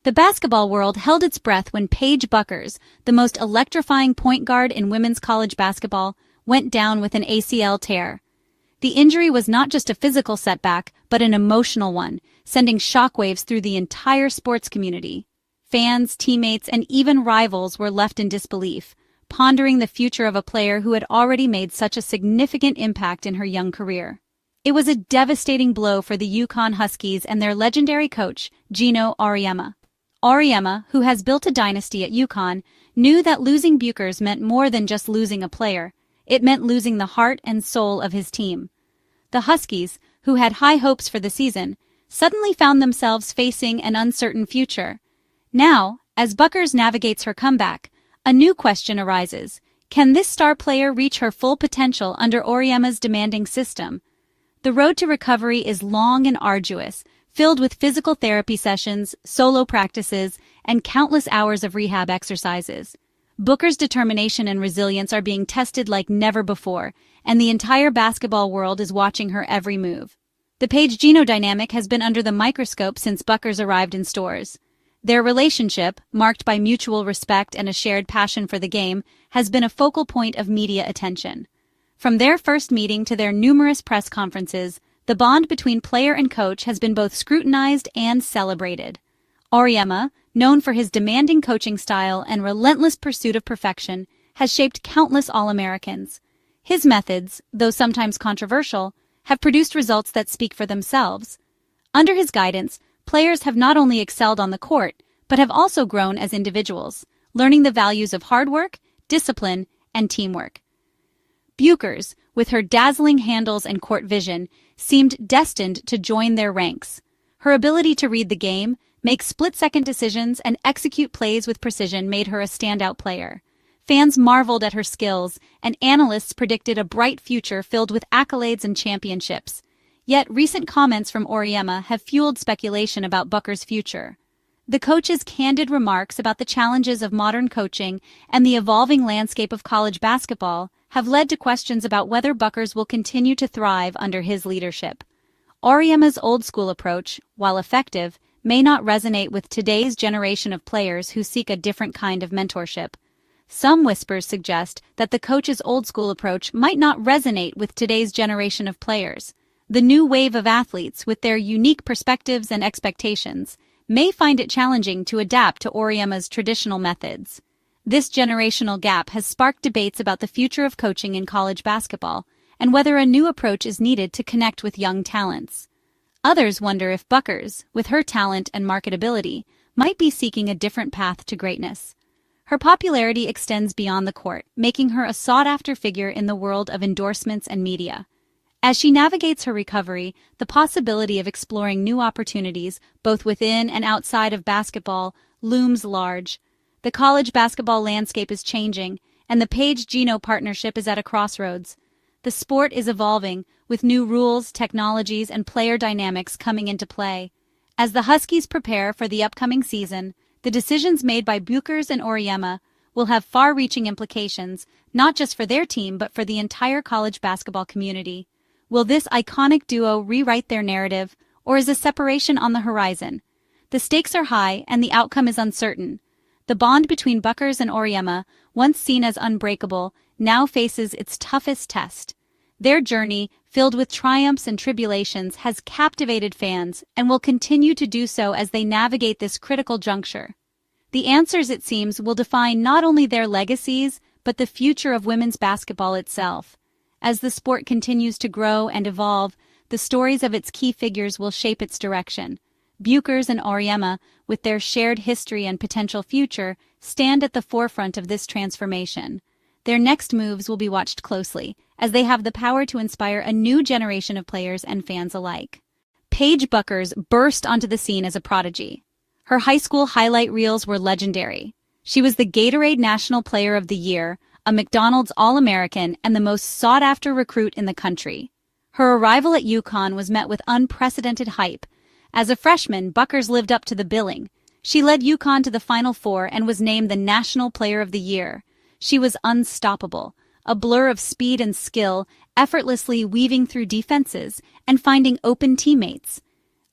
The basketball world held its breath when Paige Bueckers, the most electrifying point guard in women's college basketball, went down with an ACL tear. The injury was not just a physical setback, but an emotional one, sending shockwaves through the entire sports community. Fans, teammates, and even rivals were left in disbelief, pondering the future of a player who had already made such a significant impact in her young career. It was a devastating blow for the UConn Huskies and their legendary coach, Geno Auriemma. Auriemma, who has built a dynasty at UConn, knew that losing Bueckers meant more than just losing a player. It meant losing the heart and soul of his team. The Huskies, who had high hopes for the season, suddenly found themselves facing an uncertain future. Now, as Bueckers navigates her comeback, a new question arises. Can this star player reach her full potential under Auriemma's demanding system? The road to recovery is long and arduous, filled with physical therapy sessions, solo practices, and countless hours of rehab exercises. Bueckers' determination and resilience are being tested like never before, and the entire basketball world is watching her every move. The Paige-Geno dynamic has been under the microscope since Bueckers arrived in stores. Their relationship, marked by mutual respect and a shared passion for the game, has been a focal point of media attention. From their first meeting to their numerous press conferences, the bond between player and coach has been both scrutinized and celebrated. Auriemma, known for his demanding coaching style and relentless pursuit of perfection, has shaped countless All-Americans. His methods, though sometimes controversial, have produced results that speak for themselves. Under his guidance, players have not only excelled on the court, but have also grown as individuals, learning the values of hard work, discipline, and teamwork. Bueckers, with her dazzling handles and court vision, seemed destined to join their ranks. Her ability to read the game, make split-second decisions, and execute plays with precision made her a standout player. Fans marveled at her skills, and analysts predicted a bright future filled with accolades and championships. Yet recent comments from Auriemma have fueled speculation about Bueckers' future. The coach's candid remarks about the challenges of modern coaching and the evolving landscape of college basketball have led to questions about whether Bueckers will continue to thrive under his leadership. Auriemma's old-school approach, while effective, may not resonate with today's generation of players who seek a different kind of mentorship. Some whispers suggest that the coach's old-school approach might not resonate with today's generation of players. The new wave of athletes, with their unique perspectives and expectations, may find it challenging to adapt to Auriemma's traditional methods. This generational gap has sparked debates about the future of coaching in college basketball and whether a new approach is needed to connect with young talents. Others wonder if Bueckers, with her talent and marketability, might be seeking a different path to greatness. Her popularity extends beyond the court, making her a sought-after figure in the world of endorsements and media. As she navigates her recovery, the possibility of exploring new opportunities, both within and outside of basketball, looms large. The college basketball landscape is changing, and the Paige-Geno partnership is at a crossroads. The sport is evolving, with new rules, technologies, and player dynamics coming into play. As the Huskies prepare for the upcoming season, the decisions made by Bueckers and Auriemma will have far-reaching implications, not just for their team but for the entire college basketball community. Will this iconic duo rewrite their narrative, or is a separation on the horizon? The stakes are high, and the outcome is uncertain. The bond between Bueckers and Auriemma, once seen as unbreakable, now faces its toughest test. Their journey, filled with triumphs and tribulations, has captivated fans and will continue to do so as they navigate this critical juncture. The answers, it seems, will define not only their legacies, but the future of women's basketball itself. As the sport continues to grow and evolve, the stories of its key figures will shape its direction. Bueckers and Auriemma, with their shared history and potential future, stand at the forefront of this transformation. Their next moves will be watched closely, as they have the power to inspire a new generation of players and fans alike. Paige Bueckers burst onto the scene as a prodigy. Her high school highlight reels were legendary. She was the Gatorade National Player of the Year, a McDonald's All-American, and the most sought-after recruit in the country. Her arrival at UConn was met with unprecedented hype. As a freshman, Bueckers lived up to the billing. She led UConn to the Final Four and was named the National Player of the Year. She was unstoppable, a blur of speed and skill, effortlessly weaving through defenses and finding open teammates.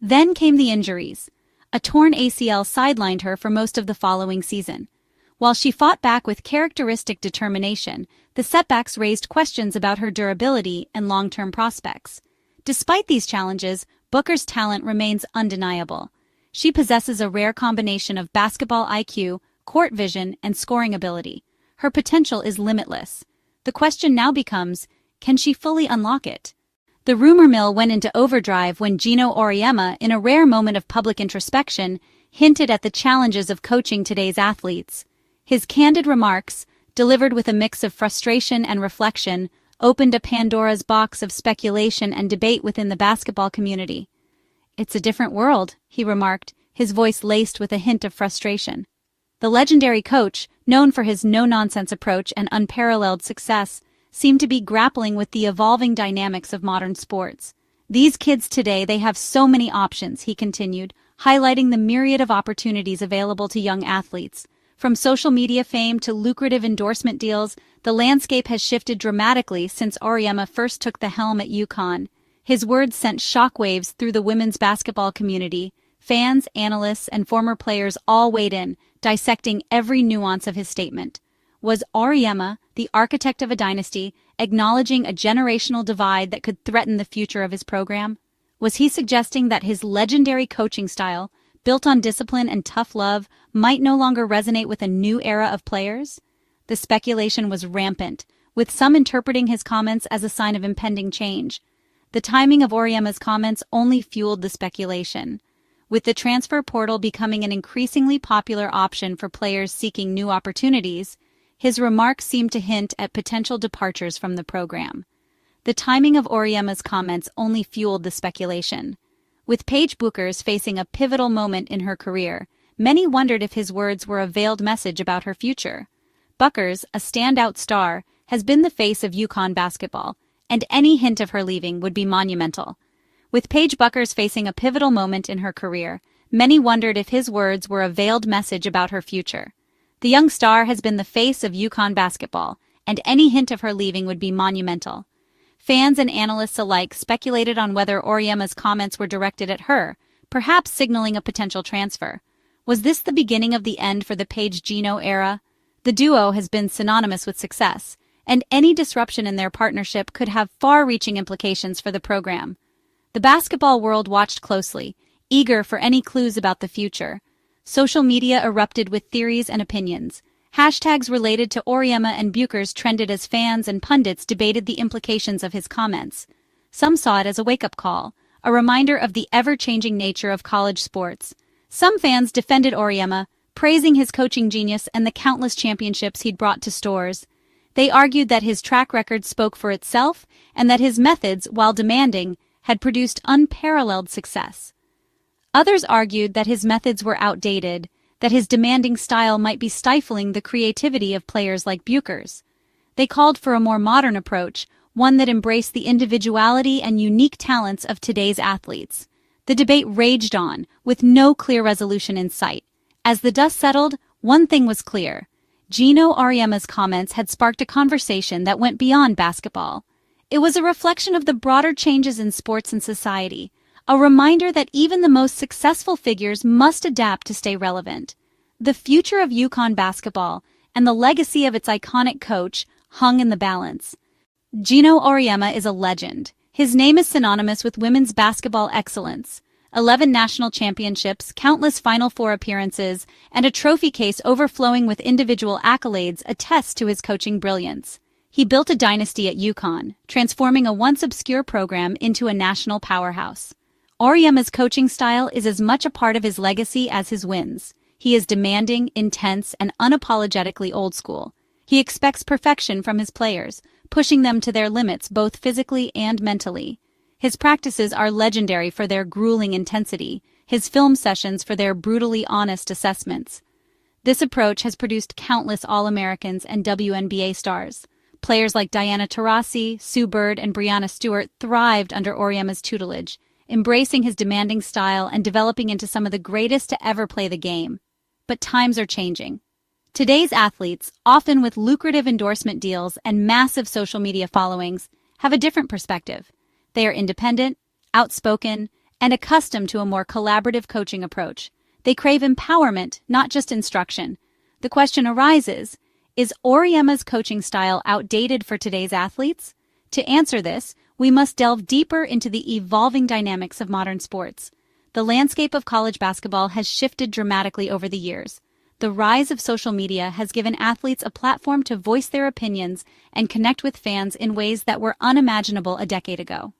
Then came the injuries. A torn ACL sidelined her for most of the following season. While she fought back with characteristic determination, the setbacks raised questions about her durability and long-term prospects. Despite these challenges, Bueckers' talent remains undeniable. She possesses a rare combination of basketball IQ, court vision, and scoring ability. Her potential is limitless. The question now becomes, can she fully unlock it? The rumor mill went into overdrive when Geno Auriemma, in a rare moment of public introspection, hinted at the challenges of coaching today's athletes. His candid remarks, delivered with a mix of frustration and reflection, opened a Pandora's box of speculation and debate within the basketball community. "It's a different world," he remarked, his voice laced with a hint of frustration. The legendary coach, known for his no-nonsense approach and unparalleled success, seemed to be grappling with the evolving dynamics of modern sports. "These kids today, they have so many options," he continued, highlighting the myriad of opportunities available to young athletes. From social media fame to lucrative endorsement deals, the landscape has shifted dramatically since Auriemma first took the helm at UConn. His words sent shockwaves through the women's basketball community. Fans, analysts, and former players all weighed in, dissecting every nuance of his statement. Was Auriemma, the architect of a dynasty, acknowledging a generational divide that could threaten the future of his program? Was he suggesting that his legendary coaching style, built on discipline and tough love, might no longer resonate with a new era of players? The speculation was rampant, with some interpreting his comments as a sign of impending change. The timing of Auriemma's comments only fueled the speculation. With the transfer portal becoming an increasingly popular option for players seeking new opportunities, his remarks seemed to hint at potential departures from the program. The timing of Auriemma's comments only fueled the speculation. With Paige Bueckers facing a pivotal moment in her career, many wondered if his words were a veiled message about her future. Bueckers, a standout star, has been the face of UConn basketball, and any hint of her leaving would be monumental. With Paige Bueckers facing a pivotal moment in her career, many wondered if his words were a veiled message about her future. The young star has been the face of UConn basketball, and any hint of her leaving would be monumental. Fans and analysts alike speculated on whether Auriemma's comments were directed at her, perhaps signaling a potential transfer. Was this the beginning of the end for the Paige-Geno era? The duo has been synonymous with success, and any disruption in their partnership could have far-reaching implications for the program. The basketball world watched closely, eager for any clues about the future. Social media erupted with theories and opinions. Hashtags related to Auriemma and Bueckers trended as fans and pundits debated the implications of his comments. Some saw it as a wake-up call, a reminder of the ever-changing nature of college sports. Some fans defended Auriemma, praising his coaching genius and the countless championships he'd brought to stores. They argued that his track record spoke for itself and that his methods, while demanding, had produced unparalleled success. Others argued that his methods were outdated, that his demanding style might be stifling the creativity of players like Bueckers. They called for a more modern approach, one that embraced the individuality and unique talents of today's athletes. The debate raged on, with no clear resolution in sight. As the dust settled, one thing was clear. Geno Auriemma's comments had sparked a conversation that went beyond basketball. It was a reflection of the broader changes in sports and society, a reminder that even the most successful figures must adapt to stay relevant. The future of UConn basketball and the legacy of its iconic coach hung in the balance. Geno Auriemma is a legend. His name is synonymous with women's basketball excellence. 11 national championships, countless Final Four appearances, and a trophy case overflowing with individual accolades attest to his coaching brilliance. He built a dynasty at UConn, transforming a once-obscure program into a national powerhouse. Auriemma's coaching style is as much a part of his legacy as his wins. He is demanding, intense, and unapologetically old school. He expects perfection from his players, pushing them to their limits both physically and mentally. His practices are legendary for their grueling intensity, his film sessions for their brutally honest assessments. This approach has produced countless All-Americans and WNBA stars. Players like Diana Taurasi, Sue Bird, and Breanna Stewart thrived under Auriemma's tutelage, embracing his demanding style and developing into some of the greatest to ever play the game. But times are changing. Today's athletes, often with lucrative endorsement deals and massive social media followings, have a different perspective. They are independent, outspoken, and accustomed to a more collaborative coaching approach. They crave empowerment, not just instruction. The question arises, is Auriemma's coaching style outdated for today's athletes? To answer this, we must delve deeper into the evolving dynamics of modern sports. The landscape of college basketball has shifted dramatically over the years. The rise of social media has given athletes a platform to voice their opinions and connect with fans in ways that were unimaginable a decade ago.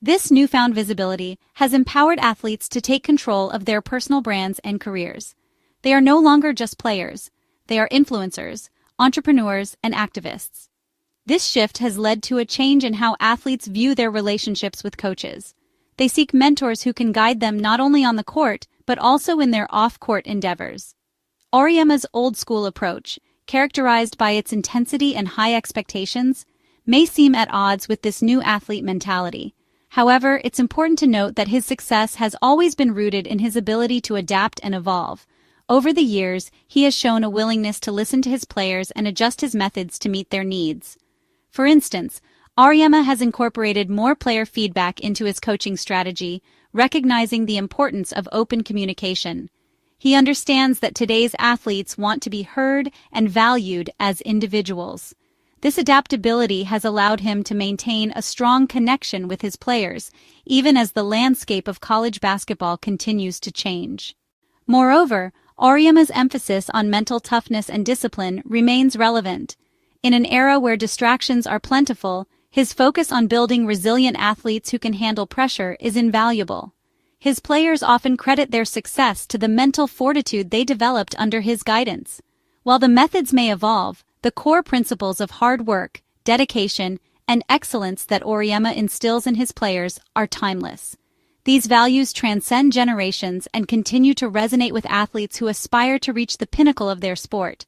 This newfound visibility has empowered athletes to take control of their personal brands and careers. They are no longer just players. They are influencers, entrepreneurs, and activists. This shift has led to a change in how athletes view their relationships with coaches. They seek mentors who can guide them not only on the court, but also in their off-court endeavors. Auriemma's old-school approach, characterized by its intensity and high expectations, may seem at odds with this new athlete mentality. However, it's important to note that his success has always been rooted in his ability to adapt and evolve. Over the years, he has shown a willingness to listen to his players and adjust his methods to meet their needs. For instance, Auriemma has incorporated more player feedback into his coaching strategy, recognizing the importance of open communication. He understands that today's athletes want to be heard and valued as individuals. This adaptability has allowed him to maintain a strong connection with his players, even as the landscape of college basketball continues to change. Moreover, Auriemma's emphasis on mental toughness and discipline remains relevant. In an era where distractions are plentiful, his focus on building resilient athletes who can handle pressure is invaluable. His players often credit their success to the mental fortitude they developed under his guidance. While the methods may evolve, the core principles of hard work, dedication, and excellence that Auriemma instills in his players are timeless. These values transcend generations and continue to resonate with athletes who aspire to reach the pinnacle of their sport.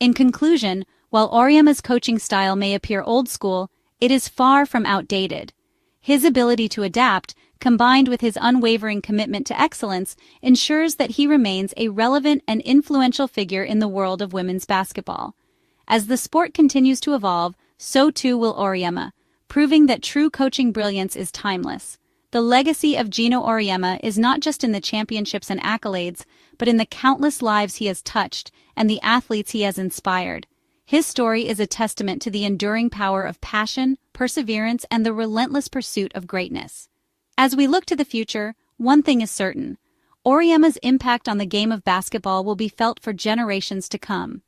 In conclusion, while Auriemma's coaching style may appear old school, it is far from outdated. His ability to adapt, combined with his unwavering commitment to excellence, ensures that he remains a relevant and influential figure in the world of women's basketball. As the sport continues to evolve, so too will Auriemma, proving that true coaching brilliance is timeless. The legacy of Geno Auriemma is not just in the championships and accolades, but in the countless lives he has touched and the athletes he has inspired. His story is a testament to the enduring power of passion, perseverance, and the relentless pursuit of greatness. As we look to the future, one thing is certain. Auriemma's impact on the game of basketball will be felt for generations to come.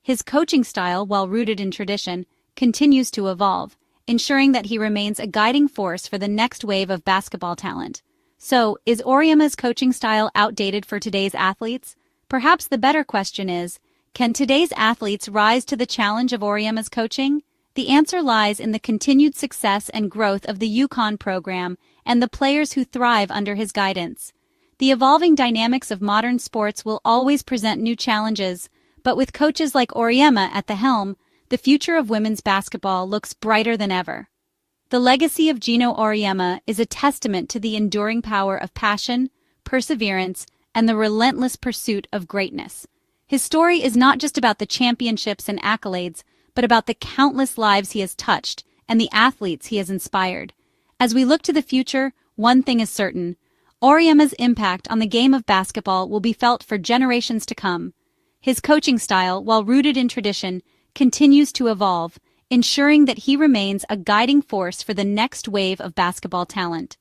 His coaching style, while rooted in tradition, continues to evolve, ensuring that he remains a guiding force for the next wave of basketball talent. So, is Auriemma's coaching style outdated for today's athletes? Perhaps the better question is, can today's athletes rise to the challenge of Auriemma's coaching? The answer lies in the continued success and growth of the UConn program and the players who thrive under his guidance. The evolving dynamics of modern sports will always present new challenges, but with coaches like Auriemma at the helm, the future of women's basketball looks brighter than ever. The legacy of Geno Auriemma is a testament to the enduring power of passion, perseverance, and the relentless pursuit of greatness. His story is not just about the championships and accolades, but about the countless lives he has touched and the athletes he has inspired. As we look to the future, one thing is certain. Auriemma's impact on the game of basketball will be felt for generations to come. His coaching style, while rooted in tradition, continues to evolve, ensuring that he remains a guiding force for the next wave of basketball talent.